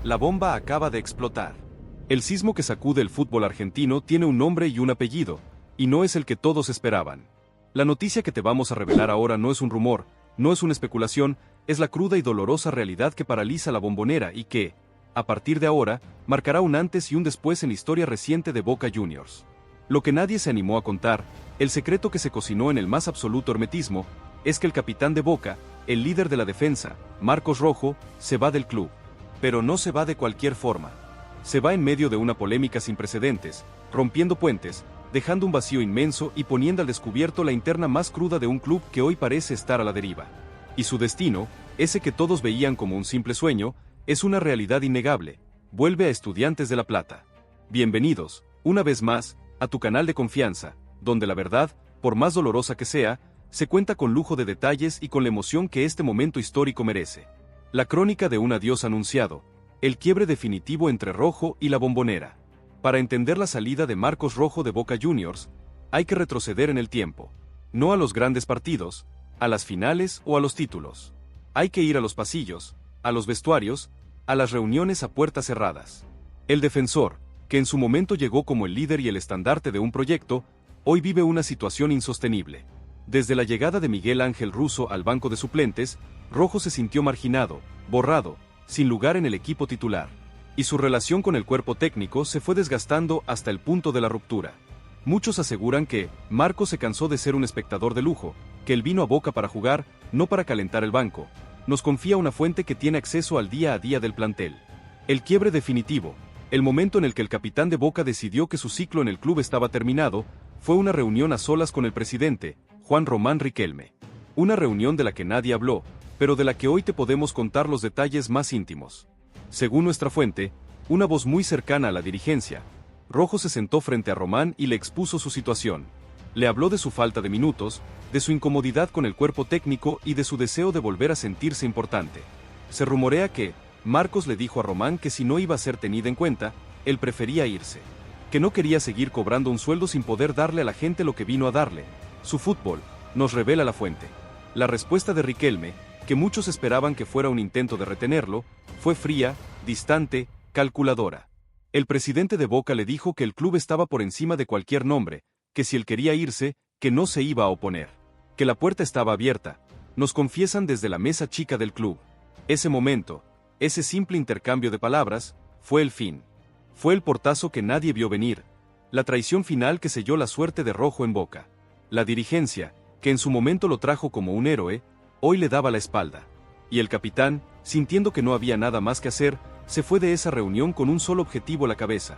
La bomba acaba de explotar. El sismo que sacude el fútbol argentino tiene un nombre y un apellido, y no es el que todos esperaban. La noticia que te vamos a revelar ahora no es un rumor, no es una especulación, es la cruda y dolorosa realidad que paraliza la Bombonera y que, a partir de ahora, marcará un antes y un después en la historia reciente de Boca Juniors. Lo que nadie se animó a contar, el secreto que se cocinó en el más absoluto hermetismo, es que el capitán de Boca, el líder de la defensa, Marcos Rojo, se va del club. Pero no se va de cualquier forma. Se va en medio de una polémica sin precedentes, rompiendo puentes, dejando un vacío inmenso y poniendo al descubierto la interna más cruda de un club que hoy parece estar a la deriva. Y su destino, ese que todos veían como un simple sueño, es una realidad innegable. Vuelve a Estudiantes de La Plata. Bienvenidos, una vez más, a tu canal de confianza, donde la verdad, por más dolorosa que sea, se cuenta con lujo de detalles y con la emoción que este momento histórico merece. La crónica de un adiós anunciado, el quiebre definitivo entre Rojo y la Bombonera. Para entender la salida de Marcos Rojo de Boca Juniors, hay que retroceder en el tiempo. No a los grandes partidos, a las finales o a los títulos. Hay que ir a los pasillos, a los vestuarios, a las reuniones a puertas cerradas. El defensor, que en su momento llegó como el líder y el estandarte de un proyecto, hoy vive una situación insostenible. Desde la llegada de Miguel Ángel Russo al banco de suplentes, Rojo se sintió marginado, borrado, sin lugar en el equipo titular. Y su relación con el cuerpo técnico se fue desgastando hasta el punto de la ruptura. Muchos aseguran que Marcos se cansó de ser un espectador de lujo, que él vino a Boca para jugar, no para calentar el banco. Nos confía una fuente que tiene acceso al día a día del plantel. El quiebre definitivo, el momento en el que el capitán de Boca decidió que su ciclo en el club estaba terminado, fue una reunión a solas con el presidente, Juan Román Riquelme. Una reunión de la que nadie habló, pero de la que hoy te podemos contar los detalles más íntimos. Según nuestra fuente, una voz muy cercana a la dirigencia, Rojo se sentó frente a Román y le expuso su situación. Le habló de su falta de minutos, de su incomodidad con el cuerpo técnico y de su deseo de volver a sentirse importante. Se rumorea que Marcos le dijo a Román que si no iba a ser tenida en cuenta, él prefería irse. Que no quería seguir cobrando un sueldo sin poder darle a la gente lo que vino a darle, su fútbol, nos revela la fuente. La respuesta de Riquelme, que muchos esperaban que fuera un intento de retenerlo, fue fría, distante, calculadora. El presidente de Boca le dijo que el club estaba por encima de cualquier nombre, que si él quería irse, que no se iba a oponer. Que la puerta estaba abierta, nos confiesan desde la mesa chica del club. Ese momento, ese simple intercambio de palabras, fue el fin. Fue el portazo que nadie vio venir, la traición final que selló la suerte de Rojo en Boca. La dirigencia, que en su momento lo trajo como un héroe, hoy le daba la espalda. Y el capitán, sintiendo que no había nada más que hacer, se fue de esa reunión con un solo objetivo a la cabeza: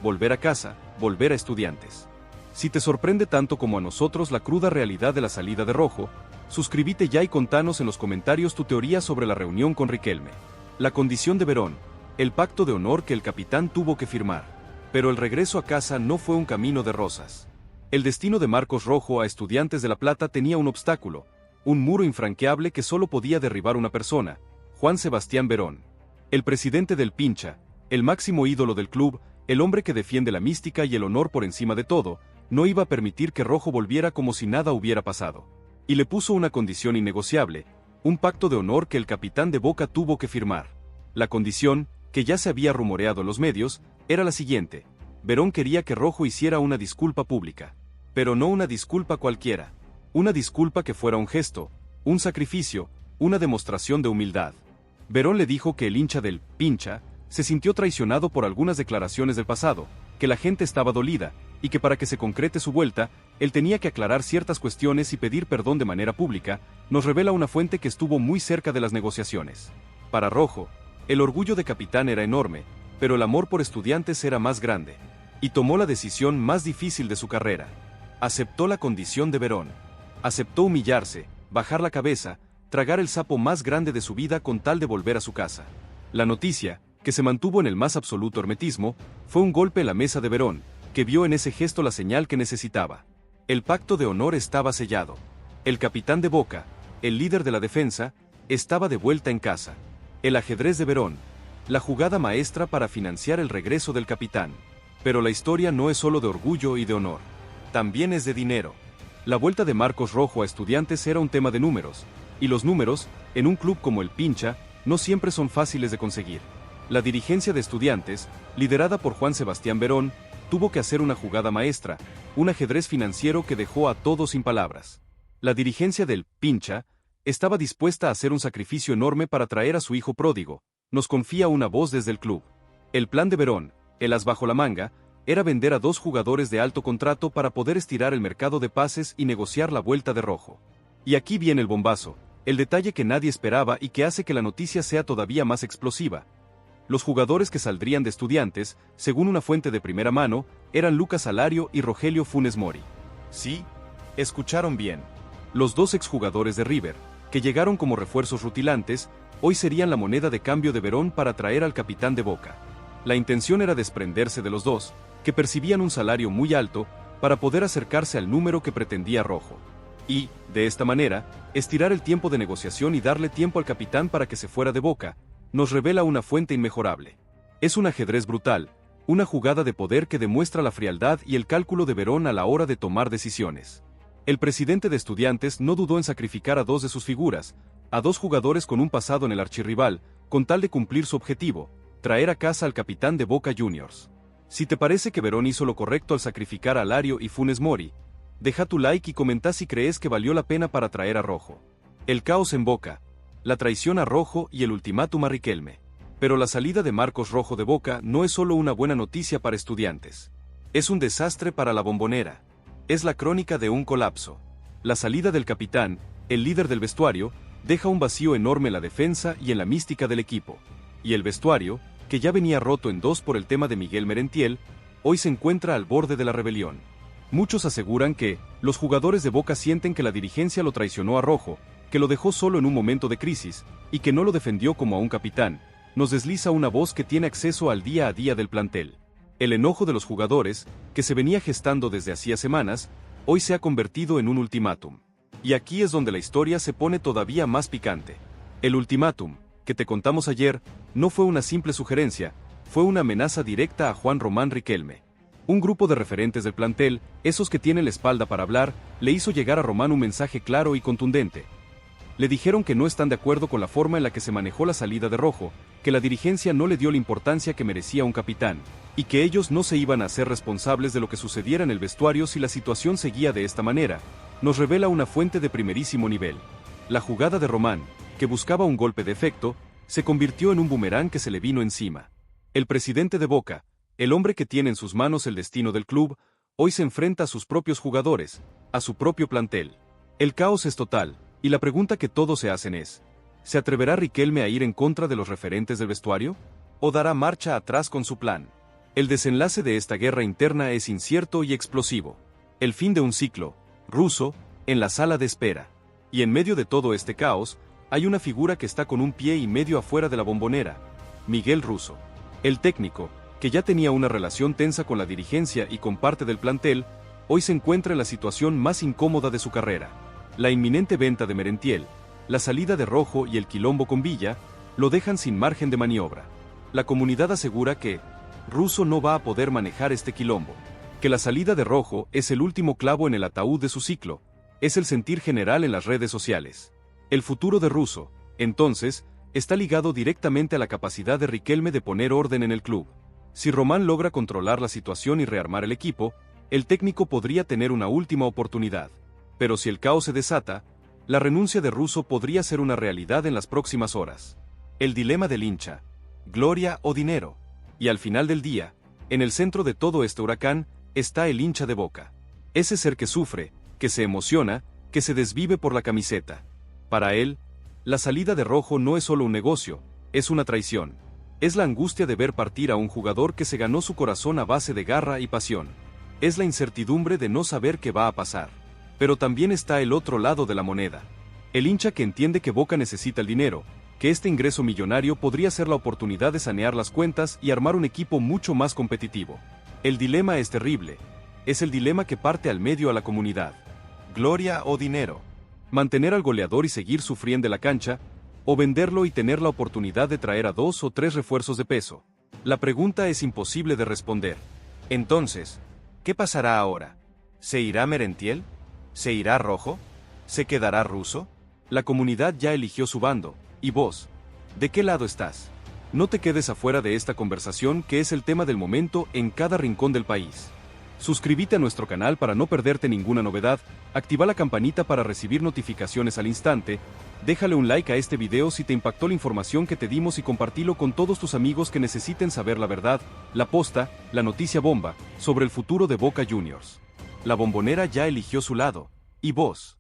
volver a casa, volver a Estudiantes. Si te sorprende tanto como a nosotros la cruda realidad de la salida de Rojo, suscríbete ya y contanos en los comentarios tu teoría sobre la reunión con Riquelme. La condición de Verón, el pacto de honor que el capitán tuvo que firmar. Pero el regreso a casa no fue un camino de rosas. El destino de Marcos Rojo a Estudiantes de La Plata tenía un obstáculo, un muro infranqueable que solo podía derribar una persona: Juan Sebastián Verón. El presidente del Pincha, el máximo ídolo del club, el hombre que defiende la mística y el honor por encima de todo, no iba a permitir que Rojo volviera como si nada hubiera pasado. Y le puso una condición innegociable, un pacto de honor que el capitán de Boca tuvo que firmar. La condición, que ya se había rumoreado en los medios, era la siguiente: Verón quería que Rojo hiciera una disculpa pública. Pero no una disculpa cualquiera. Una disculpa que fuera un gesto, un sacrificio, una demostración de humildad. Verón le dijo que el hincha del Pincha se sintió traicionado por algunas declaraciones del pasado, que la gente estaba dolida, y que para que se concrete su vuelta, él tenía que aclarar ciertas cuestiones y pedir perdón de manera pública, nos revela una fuente que estuvo muy cerca de las negociaciones. Para Rojo, el orgullo de capitán era enorme, pero el amor por Estudiantes era más grande. Y tomó la decisión más difícil de su carrera. Aceptó la condición de Verón. Aceptó humillarse, bajar la cabeza, tragar el sapo más grande de su vida con tal de volver a su casa. La noticia, que se mantuvo en el más absoluto hermetismo, fue un golpe en la mesa de Verón, que vio en ese gesto la señal que necesitaba. El pacto de honor estaba sellado. El capitán de Boca, el líder de la defensa, estaba de vuelta en casa. El ajedrez de Verón, la jugada maestra para financiar el regreso del capitán. Pero la historia no es solo de orgullo y de honor. También es de dinero. La vuelta de Marcos Rojo a Estudiantes era un tema de números, y los números, en un club como el Pincha, no siempre son fáciles de conseguir. La dirigencia de Estudiantes, liderada por Juan Sebastián Verón, tuvo que hacer una jugada maestra, un ajedrez financiero que dejó a todos sin palabras. La dirigencia del Pincha estaba dispuesta a hacer un sacrificio enorme para traer a su hijo pródigo, nos confía una voz desde el club. El plan de Verón, el as bajo la manga, era vender a 2 jugadores de alto contrato para poder estirar el mercado de pases y negociar la vuelta de Rojo. Y aquí viene el bombazo, el detalle que nadie esperaba y que hace que la noticia sea todavía más explosiva. Los jugadores que saldrían de Estudiantes, según una fuente de primera mano, eran Lucas Alario y Rogelio Funes Mori. Sí, escucharon bien. Los 2 exjugadores de River, que llegaron como refuerzos rutilantes, hoy serían la moneda de cambio de Verón para traer al capitán de Boca. La intención era desprenderse de los 2, que percibían un salario muy alto, para poder acercarse al número que pretendía Rojo. Y, de esta manera, estirar el tiempo de negociación y darle tiempo al capitán para que se fuera de Boca, nos revela una fuente inmejorable. Es un ajedrez brutal, una jugada de poder que demuestra la frialdad y el cálculo de Verón a la hora de tomar decisiones. El presidente de Estudiantes no dudó en sacrificar a 2 de sus figuras, a 2 jugadores con un pasado en el archirrival, con tal de cumplir su objetivo, traer a casa al capitán de Boca Juniors. Si te parece que Verón hizo lo correcto al sacrificar a Alario y Funes Mori, deja tu like y comenta si crees que valió la pena para traer a Rojo. El caos en Boca, la traición a Rojo y el ultimátum a Riquelme. Pero la salida de Marcos Rojo de Boca no es solo una buena noticia para Estudiantes. Es un desastre para la Bombonera. Es la crónica de un colapso. La salida del capitán, el líder del vestuario, deja un vacío enorme en la defensa y en la mística del equipo. Y el vestuario, que ya venía roto en 2 por el tema de Miguel Merentiel, hoy se encuentra al borde de la rebelión. Muchos aseguran que los jugadores de Boca sienten que la dirigencia lo traicionó a Rojo, que lo dejó solo en un momento de crisis, y que no lo defendió como a un capitán. Nos desliza una voz que tiene acceso al día a día del plantel. El enojo de los jugadores, que se venía gestando desde hacía semanas, hoy se ha convertido en un ultimátum. Y aquí es donde la historia se pone todavía más picante. El ultimátum, que te contamos ayer, no fue una simple sugerencia, fue una amenaza directa a Juan Román Riquelme. Un grupo de referentes del plantel, esos que tienen la espalda para hablar, le hizo llegar a Román un mensaje claro y contundente. Le dijeron que no están de acuerdo con la forma en la que se manejó la salida de Rojo, que la dirigencia no le dio la importancia que merecía un capitán, y que ellos no se iban a hacer responsables de lo que sucediera en el vestuario si la situación seguía de esta manera, nos revela una fuente de primerísimo nivel. La jugada de Román, que buscaba un golpe de efecto, se convirtió en un boomerang que se le vino encima. El presidente de Boca, el hombre que tiene en sus manos el destino del club, hoy se enfrenta a sus propios jugadores, a su propio plantel. El caos es total, y la pregunta que todos se hacen es, ¿se atreverá Riquelme a ir en contra de los referentes del vestuario? ¿O dará marcha atrás con su plan? El desenlace de esta guerra interna es incierto y explosivo. El fin de un ciclo, Russo, en la sala de espera. Y en medio de todo este caos, hay una figura que está con un pie y medio afuera de la Bombonera, Miguel Russo. El técnico, que ya tenía una relación tensa con la dirigencia y con parte del plantel, hoy se encuentra en la situación más incómoda de su carrera. La inminente venta de Merentiel, la salida de Rojo y el quilombo con Villa, lo dejan sin margen de maniobra. La comunidad asegura que Russo no va a poder manejar este quilombo, que la salida de Rojo es el último clavo en el ataúd de su ciclo, es el sentir general en las redes sociales. El futuro de Russo, entonces, está ligado directamente a la capacidad de Riquelme de poner orden en el club. Si Román logra controlar la situación y rearmar el equipo, el técnico podría tener una última oportunidad. Pero si el caos se desata, la renuncia de Russo podría ser una realidad en las próximas horas. El dilema del hincha, gloria o dinero. Y al final del día, en el centro de todo este huracán, está el hincha de Boca. Ese ser que sufre, que se emociona, que se desvive por la camiseta. Para él, la salida de Rojo no es solo un negocio, es una traición. Es la angustia de ver partir a un jugador que se ganó su corazón a base de garra y pasión. Es la incertidumbre de no saber qué va a pasar. Pero también está el otro lado de la moneda. El hincha que entiende que Boca necesita el dinero, que este ingreso millonario podría ser la oportunidad de sanear las cuentas y armar un equipo mucho más competitivo. El dilema es terrible. Es el dilema que parte al medio a la comunidad. Gloria o dinero. Mantener al goleador y seguir sufriendo en la cancha, o venderlo y tener la oportunidad de traer a 2 o 3 refuerzos de peso. La pregunta es imposible de responder. Entonces, ¿qué pasará ahora? ¿Se irá Merentiel? ¿Se irá Rojo? ¿Se quedará Russo? La comunidad ya eligió su bando, ¿y vos? ¿De qué lado estás? No te quedes afuera de esta conversación que es el tema del momento en cada rincón del país. Suscríbete a nuestro canal para no perderte ninguna novedad, activa la campanita para recibir notificaciones al instante, déjale un like a este video si te impactó la información que te dimos y compartilo con todos tus amigos que necesiten saber la verdad, la posta, la noticia bomba, sobre el futuro de Boca Juniors. La Bombonera ya eligió su lado. ¿Y vos?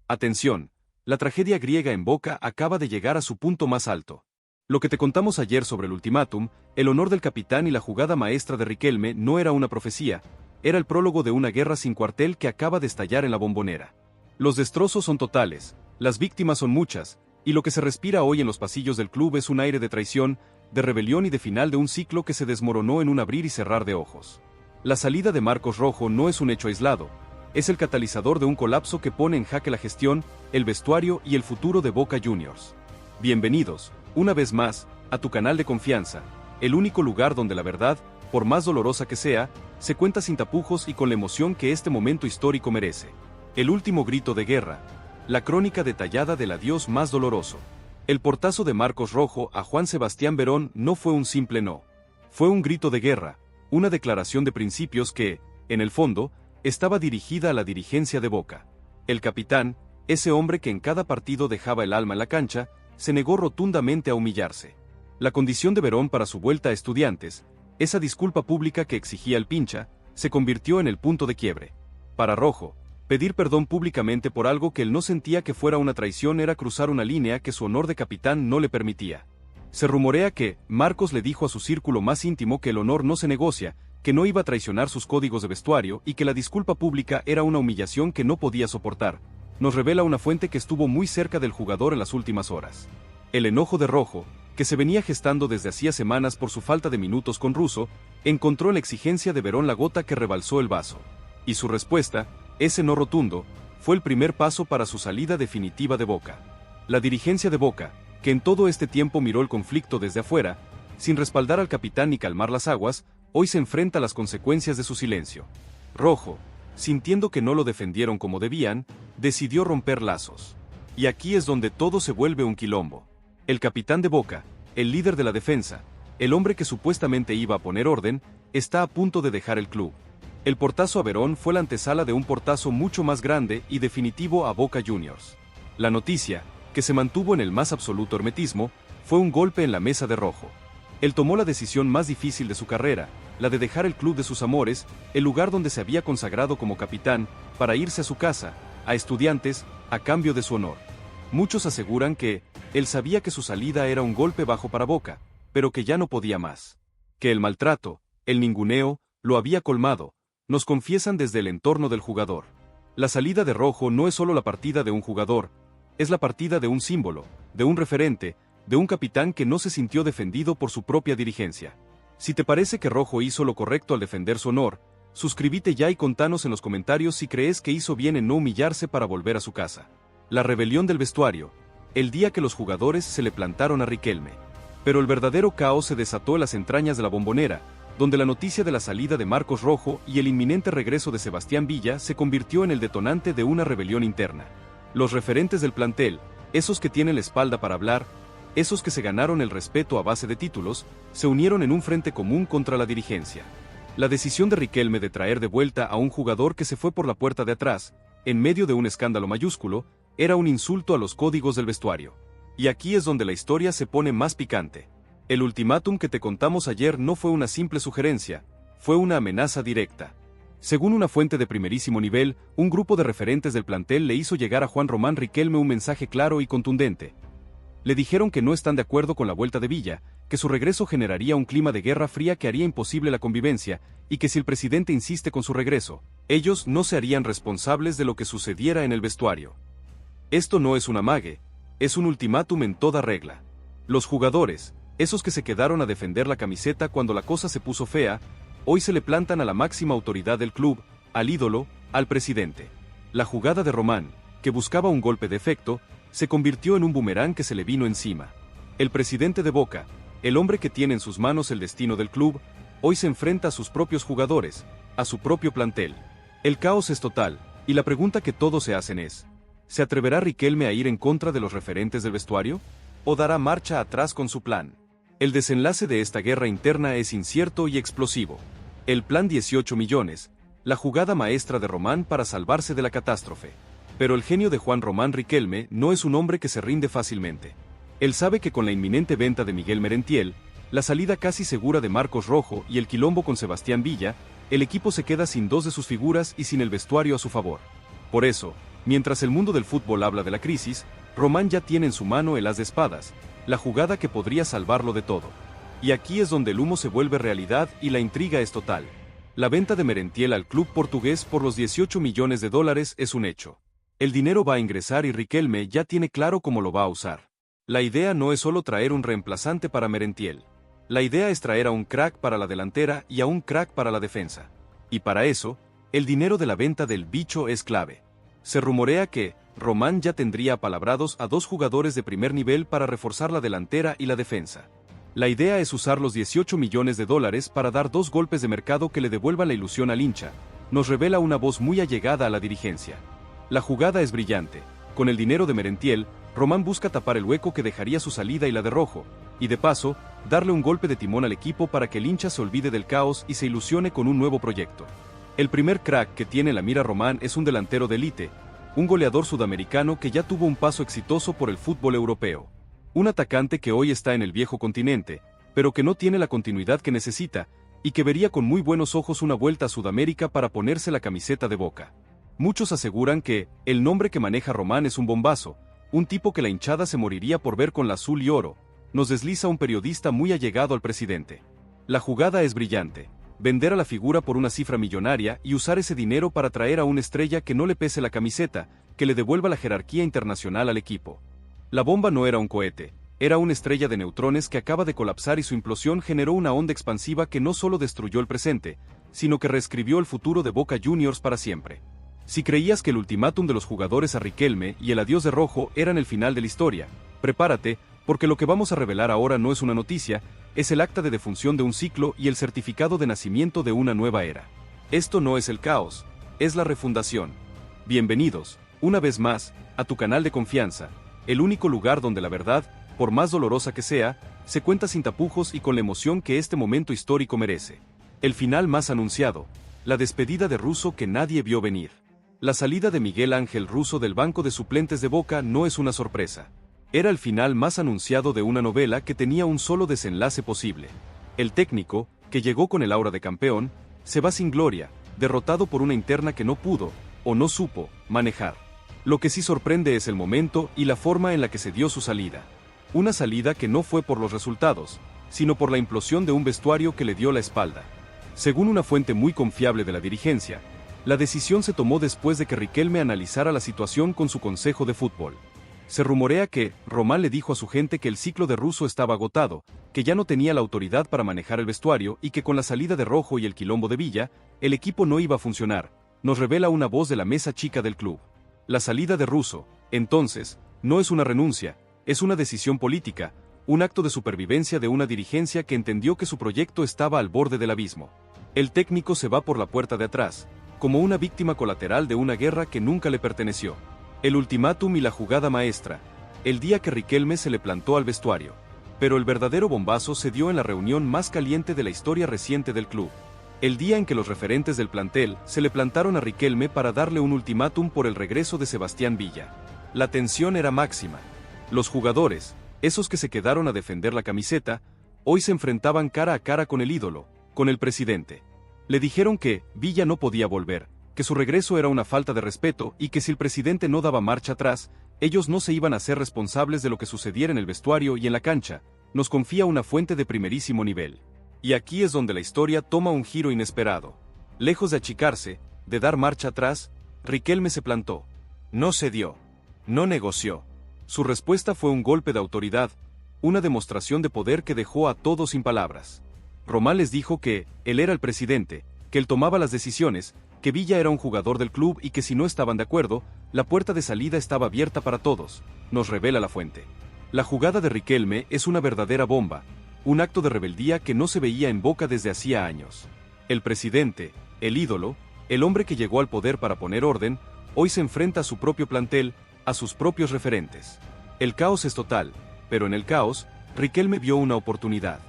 Atención, la tragedia griega en Boca acaba de llegar a su punto más alto. Lo que te contamos ayer sobre el ultimátum, el honor del capitán y la jugada maestra de Riquelme no era una profecía, era el prólogo de una guerra sin cuartel que acaba de estallar en la Bombonera. Los destrozos son totales, las víctimas son muchas, y lo que se respira hoy en los pasillos del club es un aire de traición, de rebelión y de final de un ciclo que se desmoronó en un abrir y cerrar de ojos. La salida de Marcos Rojo no es un hecho aislado, es el catalizador de un colapso que pone en jaque la gestión, el vestuario y el futuro de Boca Juniors. Bienvenidos, una vez más, a tu canal de confianza, el único lugar donde la verdad, por más dolorosa que sea, se cuenta sin tapujos y con la emoción que este momento histórico merece. El último grito de guerra, la crónica detallada del adiós más doloroso. El portazo de Marcos Rojo a Juan Sebastián Verón no fue un simple no. Fue un grito de guerra, una declaración de principios que, en el fondo, estaba dirigida a la dirigencia de Boca. El capitán, ese hombre que en cada partido dejaba el alma en la cancha, se negó rotundamente a humillarse. La condición de Verón para su vuelta a Estudiantes, esa disculpa pública que exigía el pincha, se convirtió en el punto de quiebre. Para Rojo, pedir perdón públicamente por algo que él no sentía que fuera una traición era cruzar una línea que su honor de capitán no le permitía. Se rumorea que Marcos le dijo a su círculo más íntimo que el honor no se negocia, que no iba a traicionar sus códigos de vestuario y que la disculpa pública era una humillación que no podía soportar. Nos revela una fuente que estuvo muy cerca del jugador en las últimas horas. El enojo de Rojo, que se venía gestando desde hacía semanas por su falta de minutos con Russo, encontró en la exigencia de Verón la gota que rebalsó el vaso. Y su respuesta, ese no rotundo, fue el primer paso para su salida definitiva de Boca. La dirigencia de Boca, que en todo este tiempo miró el conflicto desde afuera, sin respaldar al capitán ni calmar las aguas, hoy se enfrenta a las consecuencias de su silencio. Rojo, sintiendo que no lo defendieron como debían, decidió romper lazos. Y aquí es donde todo se vuelve un quilombo. El capitán de Boca, el líder de la defensa, el hombre que supuestamente iba a poner orden, está a punto de dejar el club. El portazo a Verón fue la antesala de un portazo mucho más grande y definitivo a Boca Juniors. La noticia, que se mantuvo en el más absoluto hermetismo, fue un golpe en la mesa de Rojo. Él tomó la decisión más difícil de su carrera, la de dejar el club de sus amores, el lugar donde se había consagrado como capitán, para irse a su casa, a Estudiantes, a cambio de su honor. Muchos aseguran que él sabía que su salida era un golpe bajo para Boca, pero que ya no podía más. Que el maltrato, el ninguneo, lo había colmado, nos confiesan desde el entorno del jugador. La salida de Rojo no es solo la partida de un jugador, es la partida de un símbolo, de un referente, de un capitán que no se sintió defendido por su propia dirigencia. Si te parece que Rojo hizo lo correcto al defender su honor, suscríbete ya y contanos en los comentarios si crees que hizo bien en no humillarse para volver a su casa. La rebelión del vestuario, el día que los jugadores se le plantaron a Riquelme. Pero el verdadero caos se desató en las entrañas de la Bombonera, donde la noticia de la salida de Marcos Rojo y el inminente regreso de Sebastián Villa se convirtió en el detonante de una rebelión interna. Los referentes del plantel, esos que tienen la espalda para hablar, esos que se ganaron el respeto a base de títulos, se unieron en un frente común contra la dirigencia. La decisión de Riquelme de traer de vuelta a un jugador que se fue por la puerta de atrás, en medio de un escándalo mayúsculo, era un insulto a los códigos del vestuario. Y aquí es donde la historia se pone más picante. El ultimátum que te contamos ayer no fue una simple sugerencia, fue una amenaza directa. Según una fuente de primerísimo nivel, un grupo de referentes del plantel le hizo llegar a Juan Román Riquelme un mensaje claro y contundente. Le dijeron que no están de acuerdo con la vuelta de Villa, que su regreso generaría un clima de guerra fría que haría imposible la convivencia, y que si el presidente insiste con su regreso, ellos no se harían responsables de lo que sucediera en el vestuario. Esto no es un amague, es un ultimátum en toda regla. Los jugadores, esos que se quedaron a defender la camiseta cuando la cosa se puso fea, hoy se le plantan a la máxima autoridad del club, al ídolo, al presidente. La jugada de Román, que buscaba un golpe de efecto, se convirtió en un boomerang que se le vino encima. El presidente de Boca, el hombre que tiene en sus manos el destino del club, hoy se enfrenta a sus propios jugadores, a su propio plantel. El caos es total, y la pregunta que todos se hacen es, ¿se atreverá Riquelme a ir en contra de los referentes del vestuario? ¿O dará marcha atrás con su plan? El desenlace de esta guerra interna es incierto y explosivo. El plan 18 millones, la jugada maestra de Román para salvarse de la catástrofe. Pero el genio de Juan Román Riquelme no es un hombre que se rinde fácilmente. Él sabe que con la inminente venta de Miguel Merentiel, la salida casi segura de Marcos Rojo y el quilombo con Sebastián Villa, el equipo se queda sin dos de sus figuras y sin el vestuario a su favor. Por eso, mientras el mundo del fútbol habla de la crisis, Román ya tiene en su mano el as de espadas, la jugada que podría salvarlo de todo. Y aquí es donde el humo se vuelve realidad y la intriga es total. La venta de Merentiel al club portugués por los 18 millones de dólares es un hecho. El dinero va a ingresar y Riquelme ya tiene claro cómo lo va a usar. La idea no es solo traer un reemplazante para Merentiel. La idea es traer a un crack para la delantera y a un crack para la defensa. Y para eso, el dinero de la venta del bicho es clave. Se rumorea que Román ya tendría apalabrados a dos jugadores de primer nivel para reforzar la delantera y la defensa. La idea es usar los 18 millones de dólares para dar dos golpes de mercado que le devuelvan la ilusión al hincha, nos revela una voz muy allegada a la dirigencia. La jugada es brillante. Con el dinero de Merentiel, Román busca tapar el hueco que dejaría su salida y la de Rojo, y de paso, darle un golpe de timón al equipo para que el hincha se olvide del caos y se ilusione con un nuevo proyecto. El primer crack que tiene la mira Román es un delantero de élite, un goleador sudamericano que ya tuvo un paso exitoso por el fútbol europeo. Un atacante que hoy está en el viejo continente, pero que no tiene la continuidad que necesita, y que vería con muy buenos ojos una vuelta a Sudamérica para ponerse la camiseta de Boca. Muchos aseguran que el nombre que maneja Román es un bombazo, un tipo que la hinchada se moriría por ver con la azul y oro, nos desliza un periodista muy allegado al presidente. La jugada es brillante. Vender a la figura por una cifra millonaria y usar ese dinero para traer a una estrella que no le pese la camiseta, que le devuelva la jerarquía internacional al equipo. La bomba no era un cohete, era una estrella de neutrones que acaba de colapsar y su implosión generó una onda expansiva que no solo destruyó el presente, sino que reescribió el futuro de Boca Juniors para siempre. Si creías que el ultimátum de los jugadores a Riquelme y el adiós de Rojo eran el final de la historia, prepárate, porque lo que vamos a revelar ahora no es una noticia, es el acta de defunción de un ciclo y el certificado de nacimiento de una nueva era. Esto no es el caos, es la refundación. Bienvenidos, una vez más, a tu canal de confianza, el único lugar donde la verdad, por más dolorosa que sea, se cuenta sin tapujos y con la emoción que este momento histórico merece. El final más anunciado, la despedida de Russo que nadie vio venir. La salida de Miguel Ángel Russo del banco de suplentes de Boca no es una sorpresa. Era el final más anunciado de una novela que tenía un solo desenlace posible. El técnico, que llegó con el aura de campeón, se va sin gloria, derrotado por una interna que no pudo, o no supo, manejar. Lo que sí sorprende es el momento y la forma en la que se dio su salida. Una salida que no fue por los resultados, sino por la implosión de un vestuario que le dio la espalda. Según una fuente muy confiable de la dirigencia, la decisión se tomó después de que Riquelme analizara la situación con su consejo de fútbol. Se rumorea que Román le dijo a su gente que el ciclo de Russo estaba agotado, que ya no tenía la autoridad para manejar el vestuario y que con la salida de Rojo y el quilombo de Villa, el equipo no iba a funcionar, nos revela una voz de la mesa chica del club. La salida de Russo, entonces, no es una renuncia, es una decisión política, un acto de supervivencia de una dirigencia que entendió que su proyecto estaba al borde del abismo. El técnico se va por la puerta de atrás, como una víctima colateral de una guerra que nunca le perteneció. El ultimátum y la jugada maestra, el día que Riquelme se le plantó al vestuario. Pero el verdadero bombazo se dio en la reunión más caliente de la historia reciente del club. El día en que los referentes del plantel se le plantaron a Riquelme para darle un ultimátum por el regreso de Sebastián Villa. La tensión era máxima. Los jugadores, esos que se quedaron a defender la camiseta, hoy se enfrentaban cara a cara con el ídolo, con el presidente. Le dijeron que Villa no podía volver, que su regreso era una falta de respeto y que si el presidente no daba marcha atrás, ellos no se iban a ser responsables de lo que sucediera en el vestuario y en la cancha, nos confía una fuente de primerísimo nivel. Y aquí es donde la historia toma un giro inesperado. Lejos de achicarse, de dar marcha atrás, Riquelme se plantó. No cedió. No negoció. Su respuesta fue un golpe de autoridad, una demostración de poder que dejó a todos sin palabras. Román les dijo que él era el presidente, que él tomaba las decisiones, que Villa era un jugador del club y que si no estaban de acuerdo, la puerta de salida estaba abierta para todos, nos revela la fuente. La jugada de Riquelme es una verdadera bomba, un acto de rebeldía que no se veía en Boca desde hacía años. El presidente, el ídolo, el hombre que llegó al poder para poner orden, hoy se enfrenta a su propio plantel, a sus propios referentes. El caos es total, pero en el caos, Riquelme vio una oportunidad.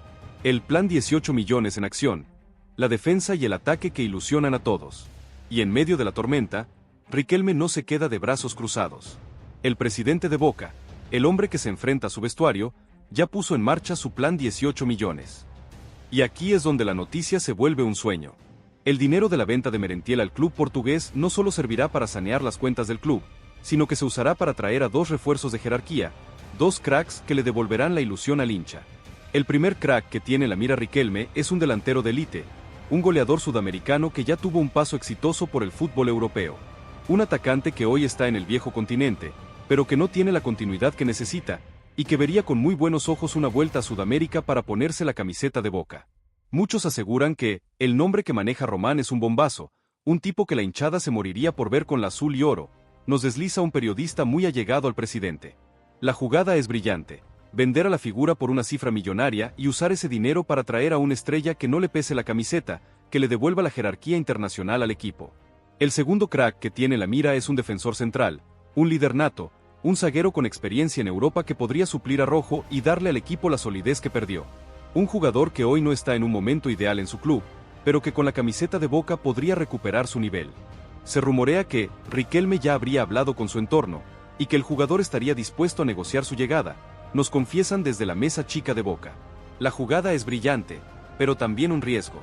El plan 18 millones en acción, la defensa y el ataque que ilusionan a todos. Y en medio de la tormenta, Riquelme no se queda de brazos cruzados. El presidente de Boca, el hombre que se enfrenta a su vestuario, ya puso en marcha su plan 18 millones. Y aquí es donde la noticia se vuelve un sueño. El dinero de la venta de Merentiel al club portugués no solo servirá para sanear las cuentas del club, sino que se usará para traer a dos refuerzos de jerarquía, dos cracks que le devolverán la ilusión al hincha. El primer crack que tiene la mira Riquelme es un delantero de élite, un goleador sudamericano que ya tuvo un paso exitoso por el fútbol europeo. Un atacante que hoy está en el viejo continente, pero que no tiene la continuidad que necesita, y que vería con muy buenos ojos una vuelta a Sudamérica para ponerse la camiseta de Boca. Muchos aseguran que el nombre que maneja Román es un bombazo, un tipo que la hinchada se moriría por ver con la azul y oro, nos desliza un periodista muy allegado al presidente. La jugada es brillante. Vender a la figura por una cifra millonaria y usar ese dinero para traer a una estrella que no le pese la camiseta, que le devuelva la jerarquía internacional al equipo. El segundo crack que tiene la mira es un defensor central, un líder nato, un zaguero con experiencia en Europa que podría suplir a Rojo y darle al equipo la solidez que perdió. Un jugador que hoy no está en un momento ideal en su club, pero que con la camiseta de Boca podría recuperar su nivel. Se rumorea que Riquelme ya habría hablado con su entorno, y que el jugador estaría dispuesto a negociar su llegada, nos confiesan desde la mesa chica de Boca. La jugada es brillante, pero también un riesgo.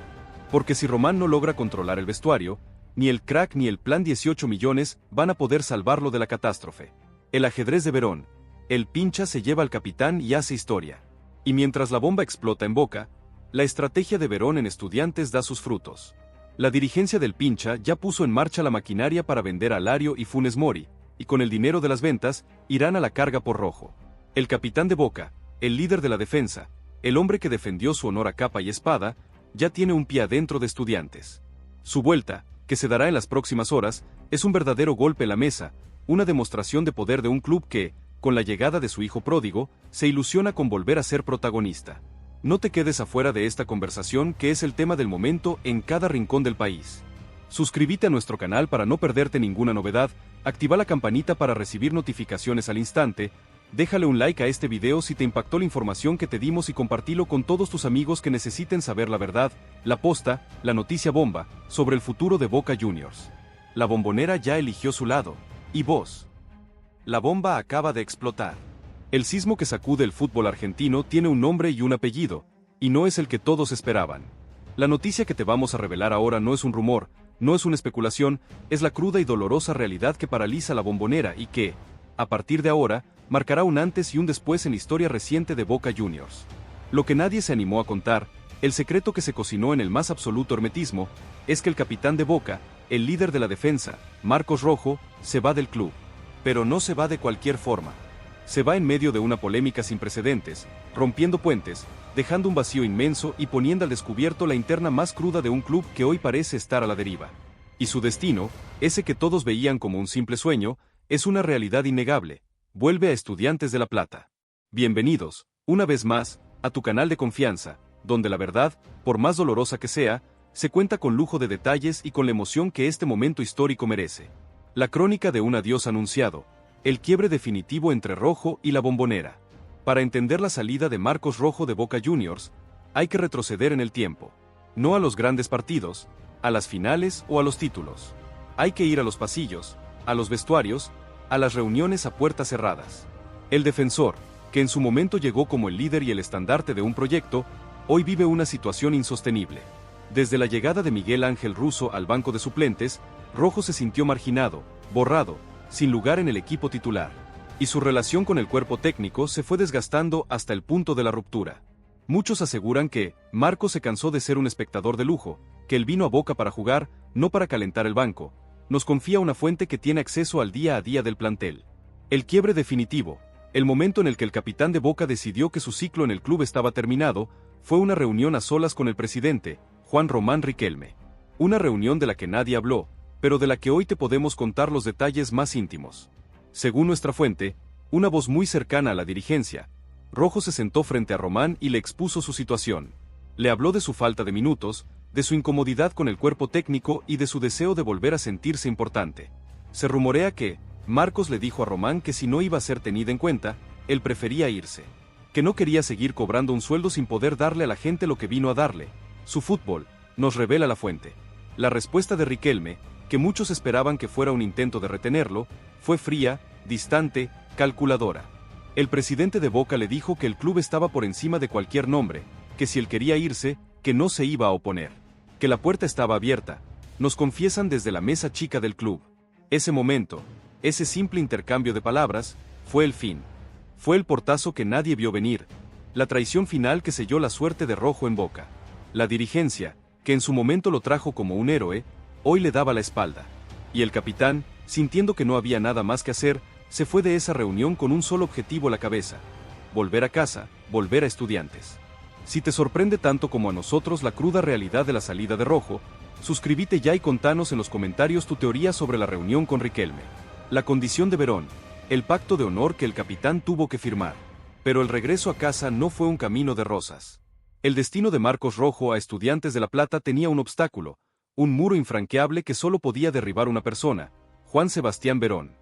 Porque si Román no logra controlar el vestuario, ni el crack ni el plan 18 millones van a poder salvarlo de la catástrofe. El ajedrez de Verón. El pincha se lleva al capitán y hace historia. Y mientras la bomba explota en Boca, la estrategia de Verón en Estudiantes da sus frutos. La dirigencia del pincha ya puso en marcha la maquinaria para vender a Lario y Funes Mori, y con el dinero de las ventas, irán a la carga por Rojo. El capitán de Boca, el líder de la defensa, el hombre que defendió su honor a capa y espada, ya tiene un pie adentro de Estudiantes. Su vuelta, que se dará en las próximas horas, es un verdadero golpe en la mesa, una demostración de poder de un club que, con la llegada de su hijo pródigo, se ilusiona con volver a ser protagonista. No te quedes afuera de esta conversación que es el tema del momento en cada rincón del país. Suscríbete a nuestro canal para no perderte ninguna novedad, activa la campanita para recibir notificaciones al instante, déjale un like a este video si te impactó la información que te dimos y compartilo con todos tus amigos que necesiten saber la verdad, la posta, la noticia bomba, sobre el futuro de Boca Juniors. La bombonera ya eligió su lado. ¿Y vos? La bomba acaba de explotar. El sismo que sacude el fútbol argentino tiene un nombre y un apellido, y no es el que todos esperaban. La noticia que te vamos a revelar ahora no es un rumor, no es una especulación, es la cruda y dolorosa realidad que paraliza la bombonera y que, a partir de ahora, marcará un antes y un después en la historia reciente de Boca Juniors. Lo que nadie se animó a contar, el secreto que se cocinó en el más absoluto hermetismo, es que el capitán de Boca, el líder de la defensa, Marcos Rojo, se va del club. Pero no se va de cualquier forma. Se va en medio de una polémica sin precedentes, rompiendo puentes, dejando un vacío inmenso y poniendo al descubierto la interna más cruda de un club que hoy parece estar a la deriva. Y su destino, ese que todos veían como un simple sueño, es una realidad innegable. Vuelve a Estudiantes de La Plata. Bienvenidos, una vez más, a tu canal de confianza, donde la verdad, por más dolorosa que sea, se cuenta con lujo de detalles y con la emoción que este momento histórico merece. La crónica de un adiós anunciado, el quiebre definitivo entre Rojo y la bombonera. Para entender la salida de Marcos Rojo de Boca Juniors, hay que retroceder en el tiempo. No a los grandes partidos, a las finales o a los títulos. Hay que ir a los pasillos, a los vestuarios, a las reuniones a puertas cerradas. El defensor, que en su momento llegó como el líder y el estandarte de un proyecto, hoy vive una situación insostenible. Desde la llegada de Miguel Ángel Russo al banco de suplentes, Rojo se sintió marginado, borrado, sin lugar en el equipo titular. Y su relación con el cuerpo técnico se fue desgastando hasta el punto de la ruptura. Muchos aseguran que Marcos se cansó de ser un espectador de lujo, que él vino a Boca para jugar, no para calentar el banco. Nos confía una fuente que tiene acceso al día a día del plantel. El quiebre definitivo, el momento en el que el capitán de Boca decidió que su ciclo en el club estaba terminado, fue una reunión a solas con el presidente, Juan Román Riquelme. Una reunión de la que nadie habló, pero de la que hoy te podemos contar los detalles más íntimos. Según nuestra fuente, una voz muy cercana a la dirigencia, Rojo se sentó frente a Román y le expuso su situación. Le habló de su falta de minutos, de su incomodidad con el cuerpo técnico y de su deseo de volver a sentirse importante. Se rumorea que Marcos le dijo a Román que si no iba a ser tenida en cuenta, él prefería irse. que no quería seguir cobrando un sueldo sin poder darle a la gente lo que vino a darle, su fútbol, nos revela la fuente. La respuesta de Riquelme, que muchos esperaban que fuera un intento de retenerlo, fue fría, distante, calculadora. El presidente de Boca le dijo que el club estaba por encima de cualquier nombre, que si él quería irse, que no se iba a oponer, que la puerta estaba abierta, nos confiesan desde la mesa chica del club. Ese momento, ese simple intercambio de palabras, fue el fin. Fue el portazo que nadie vio venir, la traición final que selló la suerte de Rojo en Boca. La dirigencia, que en su momento lo trajo como un héroe, hoy le daba la espalda. Y el capitán, sintiendo que no había nada más que hacer, se fue de esa reunión con un solo objetivo a la cabeza: volver a casa, volver a Estudiantes. Si te sorprende tanto como a nosotros la cruda realidad de la salida de Rojo, suscríbete ya y contanos en los comentarios tu teoría sobre la reunión con Riquelme, la condición de Verón, el pacto de honor que el capitán tuvo que firmar. Pero el regreso a casa no fue un camino de rosas. El destino de Marcos Rojo a Estudiantes de La Plata tenía un obstáculo, un muro infranqueable que solo podía derribar una persona: Juan Sebastián Verón.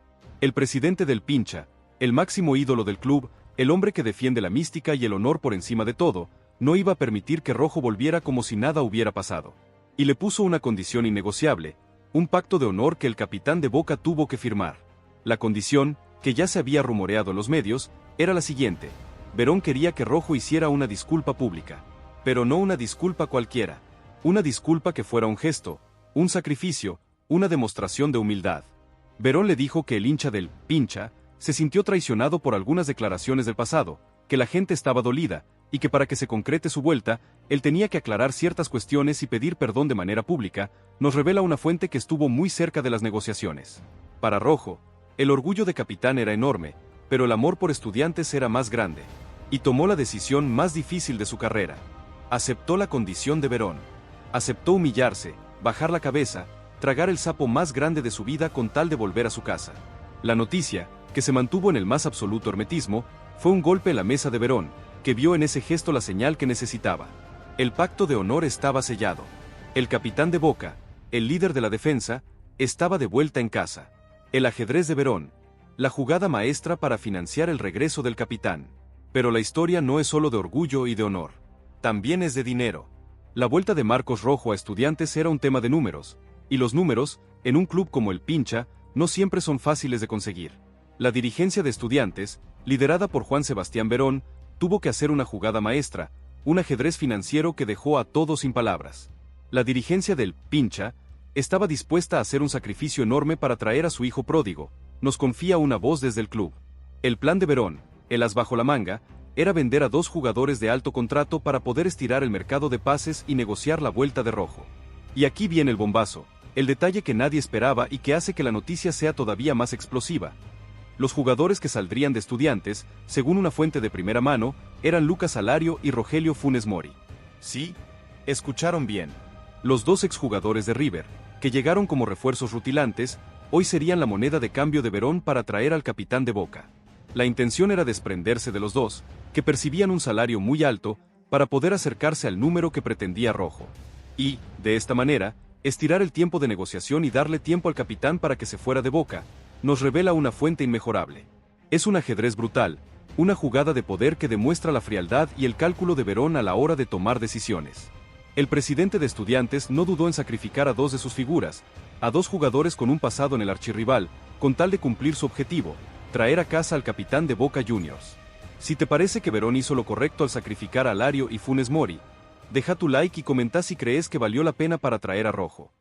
El presidente del Pincha, el máximo ídolo del club, el hombre que defiende la mística y el honor por encima de todo, no iba a permitir que Rojo volviera como si nada hubiera pasado. Y le puso una condición innegociable, un pacto de honor que el capitán de Boca tuvo que firmar. La condición, que ya se había rumoreado en los medios, era la siguiente: Verón quería que Rojo hiciera una disculpa pública. Pero no una disculpa cualquiera. Una disculpa que fuera un gesto, un sacrificio, una demostración de humildad. Verón le dijo que el hincha del Pincha se sintió traicionado por algunas declaraciones del pasado, que la gente estaba dolida, y que para que se concrete su vuelta, él tenía que aclarar ciertas cuestiones y pedir perdón de manera pública, nos revela una fuente que estuvo muy cerca de las negociaciones. Para Rojo, el orgullo de capitán era enorme, pero el amor por Estudiantes era más grande, y tomó la decisión más difícil de su carrera. Aceptó la condición de Verón. Aceptó humillarse, bajar la cabeza, tragar el sapo más grande de su vida con tal de volver a su casa. La noticia, que se mantuvo en el más absoluto hermetismo, fue un golpe en la mesa de Verón, que vio en ese gesto la señal que necesitaba. El pacto de honor estaba sellado. El capitán de Boca, el líder de la defensa, estaba de vuelta en casa. El ajedrez de Verón, la jugada maestra para financiar el regreso del capitán. Pero la historia no es solo de orgullo y de honor. También es de dinero. La vuelta de Marcos Rojo a Estudiantes era un tema de números, y los números, en un club como el Pincha, no siempre son fáciles de conseguir. La dirigencia de Estudiantes, liderada por Juan Sebastián Verón, tuvo que hacer una jugada maestra, un ajedrez financiero que dejó a todos sin palabras. La dirigencia del Pincha estaba dispuesta a hacer un sacrificio enorme para traer a su hijo pródigo, nos confía una voz desde el club. El plan de Verón, el as bajo la manga, era vender a 2 jugadores de alto contrato para poder estirar el mercado de pases y negociar la vuelta de Rojo. Y aquí viene el bombazo, el detalle que nadie esperaba y que hace que la noticia sea todavía más explosiva. Los jugadores que saldrían de Estudiantes, según una fuente de primera mano, eran Lucas Alario y Rogelio Funes Mori. Sí, escucharon bien. Los 2 exjugadores de River, que llegaron como refuerzos rutilantes, hoy serían la moneda de cambio de Verón para traer al capitán de Boca. La intención era desprenderse de los 2, que percibían un salario muy alto, para poder acercarse al número que pretendía Rojo. Y, de esta manera, estirar el tiempo de negociación y darle tiempo al capitán para que se fuera de Boca, nos revela una fuente inmejorable. Es un ajedrez brutal, una jugada de poder que demuestra la frialdad y el cálculo de Verón a la hora de tomar decisiones. El presidente de Estudiantes no dudó en sacrificar a 2 de sus figuras, a 2 jugadores con un pasado en el archirrival, con tal de cumplir su objetivo: traer a casa al capitán de Boca Juniors. Si te parece que Verón hizo lo correcto al sacrificar a Alario y Funes Mori, deja tu like y comenta si crees que valió la pena para traer a Rojo.